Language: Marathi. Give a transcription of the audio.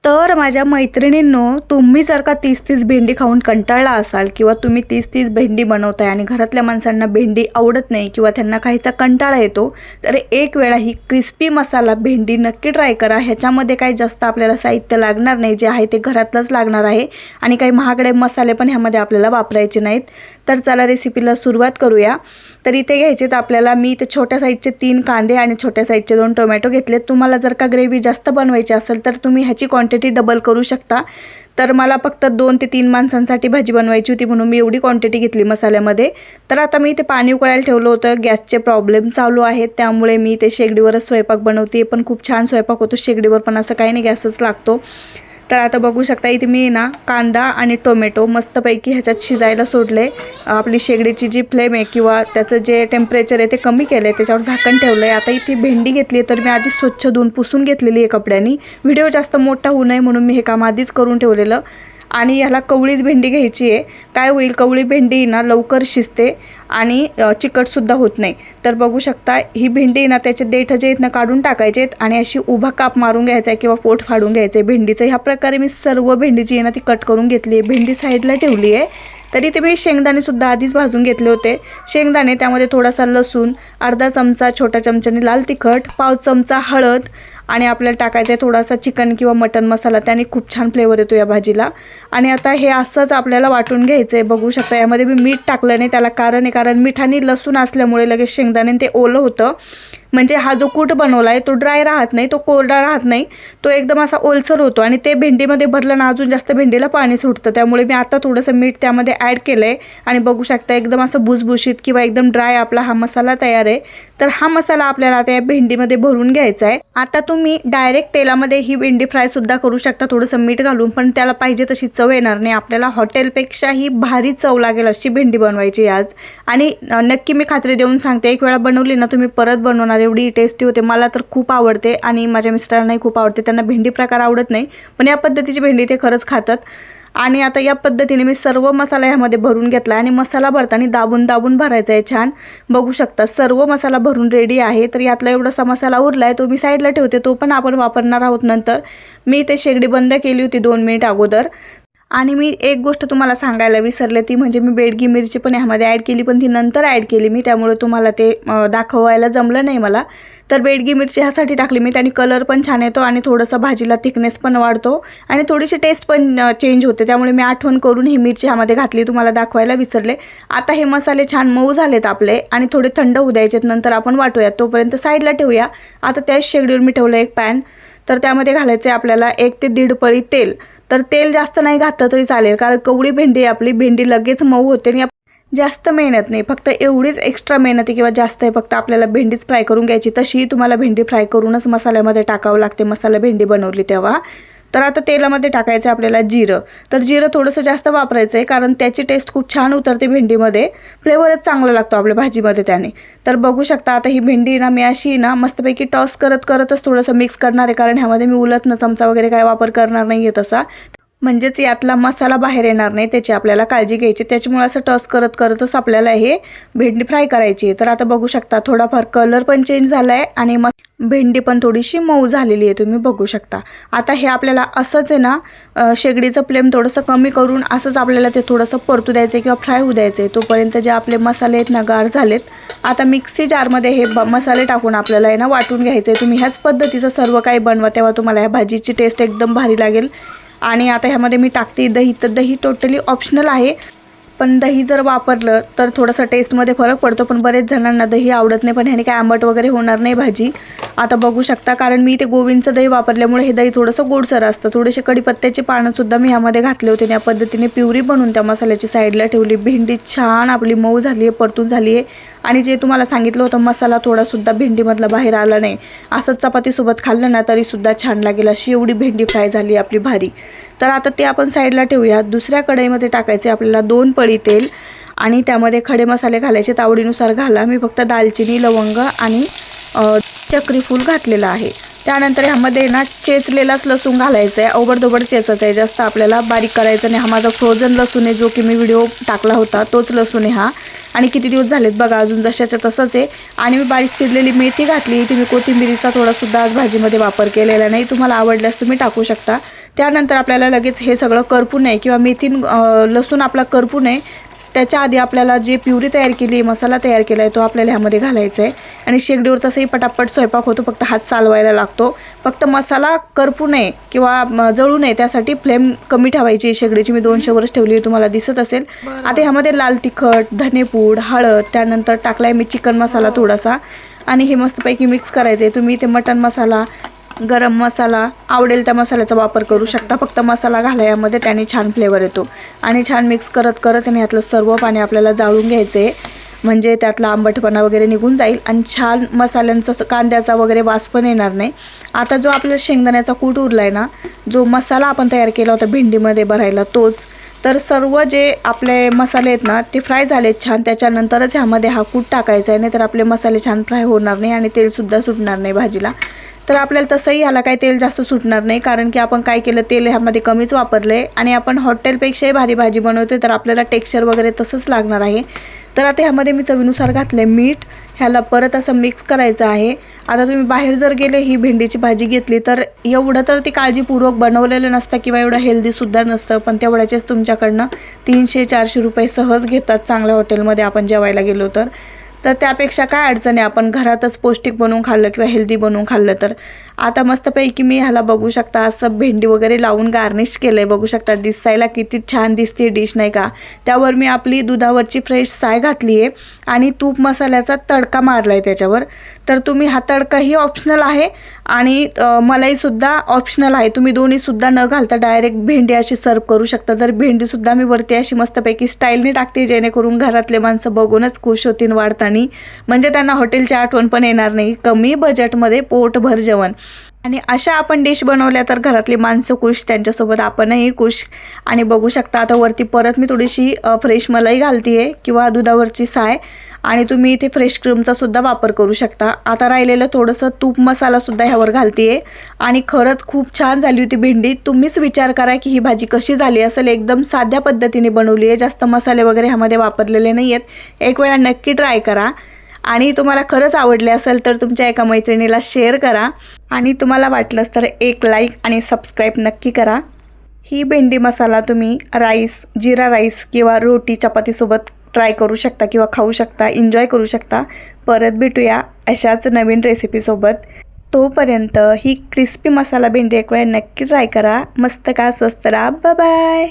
तर माझ्या मैत्रिणींनो, तुम्ही जर का 30-30 भेंडी खाऊन कंटाळला असाल किंवा तुम्ही 30-30 भेंडी बनवताय आणि घरातल्या माणसांना भेंडी आवडत नाही किंवा त्यांना खायचा कंटाळा येतो, तर एक वेळा ही क्रिस्पी मसाला भेंडी नक्की ट्राय करा। ह्याच्यामध्ये काही जास्त आपल्याला साहित्य लागणार नाही, जे आहे ते घरातलंच लागणार आहे आणि काही महागडे मसाले पण ह्यामध्ये आपल्याला वापरायचे नाहीत। तर चला रेसिपीला सुरुवात करूया। तर इथे घ्यायचे आपल्याला मी इथे छोट्या साईजचे 3 कांदे आणि छोट्या साईजचे 2 टोमॅटो घेतले। तुम्हाला जर का ग्रेव्ही जास्त बनवायची असेल तर तुम्ही ह्याची क्वांटिटी डबल करू शकता। तर मला फक्त 2 ते 3 माणसांसाठी भाजी बनवायची होती म्हणून मी एवढी क्वांटिटी घेतली मसाल्यामध्ये। तर आता मी इथे पाणी उकळायला ठेवलं होतं। गॅसचे प्रॉब्लेम चालू आहेत त्यामुळे मी इथे शेगडीवरच स्वयंपाक बनवते, पण खूप छान स्वयंपाक होतो शेगडीवर, पण असं काही नाही, गॅसच लागतो। तर आता बघू शकता इथे मी ना कांदा आणि टोमॅटो मस्तपैकी ह्याच्यात शिजायला सोडले। आपली शेगडीची जी फ्लेम आहे किंवा त्याचं जे टेम्परेचर आहे ते कमी केलं आहे, त्याच्यावर झाकण ठेवलं आहे। आता इथे भेंडी घेतली तर मी आधी स्वच्छ धुवून पुसून घेतलेली आहे कपड्यांनी। व्हिडिओ जास्त मोठा होऊ नये म्हणून मी हे काम आधीच करून ठेवलेलं। आणि ह्याला कवळीच भेंडी घ्यायची आहे। काय होईल, कवळी भेंडी ना लवकर शिजते आणि चिकटसुद्धा होत नाही। तर बघू शकता ही भेंडी ना त्याचे देठ जे आहेत ना काढून टाकायचे आहेत आणि अशी उभा काप मारून घ्यायचा आहे किंवा पोट फाडून घ्यायचं आहे भेंडीचं। ह्या प्रकारे मी सर्व भेंडीची आहे ना ती कट करून घेतली आहे। भेंडी साईडला ठेवली आहे। तर इथे मी शेंगदाणेसुद्धा आधीच भाजून घेतले होते। शेंगदाणे, त्यामध्ये थोडासा लसूण, अर्धा चमचा छोट्या चमच्याने लाल तिखट, पाव चमचा हळद आणि आपल्याला टाकायचं आहे थोडासा चिकन किंवा मटन मसाला, त्याने खूप छान फ्लेवर येतो या भाजीला। आणि आता हे असंच आपल्याला वाटून घ्यायचं आहे। बघू शकता यामध्ये मी मीठ टाकलं नाही, त्याला कारण आहे कारण मिठाने लसूण असल्यामुळे लगेच शेंगदाणे ते ओलं होतं। म्हणजे हा जो कूट बनवला आहे तो ड्राय राहत नाही, तो कोरडा राहत नाही, तो एकदम असा ओलसर होतो आणि ते भेंडीमध्ये भरलं ना अजून जास्त भेंडीला पाणी सुटतं। त्यामुळे मी आता थोडंसं मीठ त्यामध्ये ॲड केलं आहे आणि बघू शकता एकदम असं भुसभुशीत किंवा एकदम ड्राय आपला हा मसाला तयार आहे। तर हा मसाला आपल्याला आता या भेंडीमध्ये भरून घ्यायचा आहे। आता तुम्ही डायरेक्ट तेलामध्ये ही भेंडी फ्रायसुद्धा करू शकता थोडंसं मीठ घालून, पण त्याला पाहिजे तशी चव येणार नाही। आपल्याला हॉटेलपेक्षाही भारी चव लागेल अशी भेंडी बनवायची आज। आणि नक्की मी खात्री देऊन सांगते, एक वेळा बनवली ना तुम्ही परत बनवणार, एवढी टेस्टी होते। मला तर खूप आवडते आणि माझ्या मिस्टरांनाही खूप आवडते। त्यांना भेंडी प्रकार आवडत नाही, पण या पद्धतीची भेंडी ते खरंच खातात। आणि आता या पद्धतीने मी सर्व मसाला ह्यामध्ये भरून घेतला आणि मसाला भरताना दाबून दाबून भरायचा आहे छान। बघू शकता सर्व मसाला भरून रेडी आहे। तर यातला एवढासा मसाला उरला आहे तो मी साईडला ठेवते, तो पण आपण वापरणार आहोत नंतर। मी ते शेगडी बंद केली होती 2 मिनिट अगोदर। आणि मी एक गोष्ट तुम्हाला सांगायला विसरले, ती म्हणजे मी बेडगी मिरची पण ह्यामध्ये ॲड केली, पण ती नंतर ॲड केली मी, त्यामुळे तुम्हाला ते दाखवायला जमलं नाही मला। तर बेडगी मिरची ह्यासाठी टाकली मी, त्याने कलर पण छान येतो आणि थोडंसं भाजीला थिकनेस पण वाढतो आणि थोडीशी टेस्ट पण चेंज होते, त्यामुळे मी आठवण करून ही मिरची ह्यामध्ये घातली, तुम्हाला दाखवायला विसरले। आता हे मसाले छान मऊ झालेत आपले आणि थोडे थंड होऊ द्यायचेत, नंतर आपण वाटूयात, तोपर्यंत साईडला ठेवूया। आता त्याच शेगडीवर मी ठेवलं एक पॅन, तर त्यामध्ये घालायचं आहे आपल्याला 1 ते 1.5 पळी तेल। तर तेल जास्त नाही घातलं तरी चालेल, कारण कवळी भेंडी आपली भेंडी लगेच मऊ होते आणि जास्त मेहनत नाही, फक्त एवढीच एक्स्ट्रा मेहनत आहे किंवा जास्त आहे, फक्त आपल्याला भेंडीच फ्राय करून घ्यायची। तशी तुम्हाला भेंडी फ्राय करूनच मसाल्यामध्ये टाकावं लागते मसाला भेंडी बनवली तेव्हा। तर आता तेलामध्ये टाकायचं आहे आपल्याला जिरं। तर जिरं थोडंसं जास्त वापरायचं आहे कारण त्याची टेस्ट खूप छान उतरते भेंडीमध्ये, फ्लेवरच चांगला लागतो आपल्या भाजीमध्ये त्याने। तर बघू शकता आता ही भेंडी ना मी अशी ना मस्तपैकी टॉस करतच थोडंसं मिक्स करणार आहे, कारण ह्यामध्ये मी उलटणं चमचा वगैरे काय वापर करणार नाही आहे तसा, म्हणजेच यातला मसाला बाहेर येणार नाही, त्याची आपल्याला काळजी घ्यायची। त्याच्यामुळे असं टॉस करतच आपल्याला हे भेंडी फ्राय करायची आहे। तर आता बघू शकता थोडाफार कलर पण चेंज झाला आहे आणि भेंडी पण थोडीशी मऊ झालेली आहे, तुम्ही बघू शकता। आता हे आपल्याला असंच आहे ना शेगडीचं फ्लेम थोडंसं कमी करून असंच आपल्याला ते थोडंसं परतू द्यायचं आहे किंवा फ्राय होऊ द्यायचं आहे, तोपर्यंत जे आपले मसाले आहेत ना गार झालेत। आता मिक्सी जारमध्ये हे मसाले टाकून आपल्याला आहे ना वाटून घ्यायचं आहे। तुम्ही ह्याच पद्धतीचं सर्व काही बनवा, तेव्हा तुम्हाला ह्या भाजीची टेस्ट एकदम भारी लागेल। आणि आता ह्यामध्ये मी टाकते दही। तर दही टोटली ऑप्शनल आहे, पण दही जर वापरलं तर थोडंसं टेस्टमध्ये फरक पडतो, पण बरेच जणांना दही आवडत नाही, पण ह्याने काय आंबट वगैरे होणार नाही भाजी। आता बघू शकता कारण मी ते गोविंदचं दही वापरल्यामुळे हे दही थोडंसं गोडसर असतं। थोडेसे कढीपत्त्याचे पानंसुद्धा मी ह्यामध्ये घातले होते, या पद्धतीने प्युरी बनवून त्या मसाल्याची साईडला ठेवली। भेंडी छान आपली मऊ झाली आहे, परतून झाली आहे आणि जे तुम्हाला सांगितलं होतं मसाला थोडासुद्धा भेंडीमधला बाहेर आला नाही। असंच चपातीसोबत खाल्लं ना तरीसुद्धा छान लागेल, अशी एवढी भेंडी फ्राय झाली आपली भारी। तर आता ते आपण साईडला ठेवूया। दुसऱ्या कढईमध्ये टाकायचे आपल्याला 2 पळी तेल आणि त्यामध्ये खडे मसाले घालायचे, आवडीनुसार घाला। मी फक्त दालचिनी, लवंग आणि चक्री फूल घातलेलं आहे। त्यानंतर ह्यामध्ये ना चेचलेलाच लसूण घालायचा आहे, ओबडधोबड चेचायचं आहे, जास्त आपल्याला बारीक करायचं नाही। हा माझा फ्रोझन लसूण आहे, जो की मी व्हिडिओ टाकला होता तोच लसूण आहे हा। आणि किती दिवस झालेत बघा, अजून जशाच्या तसंच आहे. आणि मी बारीक चिरलेली मेथी घातली. तुम्ही कोथिंबिरीचा थोडासुद्धा आज भाजीमध्ये वापर केलेला नाही, तुम्हाला आवडल्यास तुम्ही टाकू शकता. त्यानंतर आपल्याला लगेच हे सगळं करपून आहे किंवा मेथी लसूण आपला करपून आहे, त्याच्या आधी आपल्याला जे प्युरी तयार केली, मसाला तयार केला आहे तो आपल्याला ह्यामध्ये घालायचा आहे. आणि शेगडीवर तसंही पटापट स्वयंपाक होतो, फक्त हात चालवायला लागतो. फक्त मसाला करपू नये किंवा जळू नये त्यासाठी फ्लेम कमी ठेवायची. शेगडीची मी 200वरच ठेवली, तुम्हाला दिसत असेल. आता ह्यामध्ये लाल तिखट, धनेपूड, हळद, त्यानंतर टाकलाय मी चिकन मसाला थोडासा आणि हे मस्तपैकी मिक्स करायचं आहे. तुम्ही इथे मटण मसाला, गरम मसाला आवडेल त्या मसाल्याचा वापर करू शकता. फक्त मसाला घाला यामध्ये, त्याने छान फ्लेवर येतो. आणि छान मिक्स करत करत आणि यातलं सर्व पाणी आपल्याला जाळून घ्यायचं आहे, म्हणजे त्यातला आंबटपणा वगैरे निघून जाईल आणि छान मसाल्यांचा कांद्याचा वगैरे वास पण येणार नाही. आता जो आपला शेंगदाण्याचा कूट उरला आहे ना, जो मसाला आपण तयार केला होता भेंडीमध्ये भरायला तोच, तर सर्व जे आपले मसाले आहेत ना ते फ्राय झालेत छान. त्याच्यानंतरच ह्यामध्ये हा कूट टाकायचा आहे, नाही तर आपले मसाले छान फ्राय होणार नाही आणि तेलसुद्धा सुटणार नाही भाजीला. तर आपल्याला तसंही ह्याला काही तेल जास्त सुटणार नाही, कारण की आपण काय केलं, तेल ह्यामध्ये कमीच वापरलं आहे आणि आपण हॉटेलपेक्षाही भारी भाजी बनवते, तर आपल्याला टेक्स्चर वगैरे तसंच लागणार आहे. तर आता ह्यामध्ये मी चवीनुसार घातले मीठ. ह्याला परत असं मिक्स करायचं आहे. आता तुम्ही बाहेर जर गेले ही भेंडीची भाजी घेतली तर एवढं तर ती काळजीपूर्वक बनवलेलं नसतं किंवा एवढं हेल्दीसुद्धा नसतं, पण तेवढ्याचेच तुमच्याकडनं 300-400 रुपये सहज घेतात चांगल्या हॉटेलमध्ये आपण जेवायला गेलो तर त्यापेक्षा काय अडचण आहे, आपण घरातच पौष्टिक बनवून खाल्लं किंवा हेल्दी बनवून खाल्लं तर. आता मस्तपैकी मी ह्याला बघू शकता असं भेंडी वगैरे लावून गार्निश केलं आहे. बघू शकता दिसायला किती छान दिसते डिश नाही का. त्यावर मी आपली दुधावरची फ्रेश साय घातली आहे आणि तूप मसाल्याचा तडका मारला आहे त्याच्यावर. तर तुम्ही हा तडकाही ऑप्शनल आहे आणि मलाईसुद्धा ऑप्शनल आहे. तुम्ही दोन्हीसुद्धा न घालता डायरेक्ट भेंडी अशी सर्व करू शकता. तर भेंडीसुद्धा मी वरती अशी मस्तपैकी स्टाईलने टाकते, जेणेकरून घरातले माणसं बघूनच खुश होतील वाढताना, म्हणजे त्यांना हॉटेलची आठवण पण येणार नाही. कमी बजेटमध्ये पोटभर जेवण. आणि अशा आपण डिश बनवल्या तर घरातली माणसं खुश, त्यांच्यासोबत आपणही खुश. आणि बघू शकता आता वरती परत मी थोडीशी फ्रेश मलाई घालते आहे किंवा दुधावरची साय, आणि तुम्ही इथे फ्रेश क्रीमचा सुद्धा वापर करू शकता. आता राहिलेलं थोडंसं तूप मसालासुद्धा ह्यावर घालते आहे आणि खरंच खूप छान झाली होती भेंडी. तुम्हीच विचार करा की ही भाजी कशी झाली असेल. एकदम साध्या पद्धतीने बनवली आहे, जास्त मसाले वगैरे ह्यामध्ये वापरलेले नाही आहेत. एक वेळा नक्की ट्राय करा आणि तुम्हाला खरंच आवडले असेल तर तुमच्या एका मैत्रिणीला शेअर करा आणि तुम्हाला वाटलंच तर एक लाईक आणि सबस्क्राईब नक्की करा. ही भेंडी मसाला तुम्ही राईस, जिरा राईस किंवा रोटी चपातीसोबत ट्राय करू शकता किंवा खाऊ शकता, एन्जॉय करू शकता. परत भेटूया अशाच नवीन रेसिपीसोबत. तोपर्यंत ही क्रिस्पी मसाला भेंडी एक वेळ नक्की ट्राय करा. मस्त का स्वस्त राहा. Bye bye.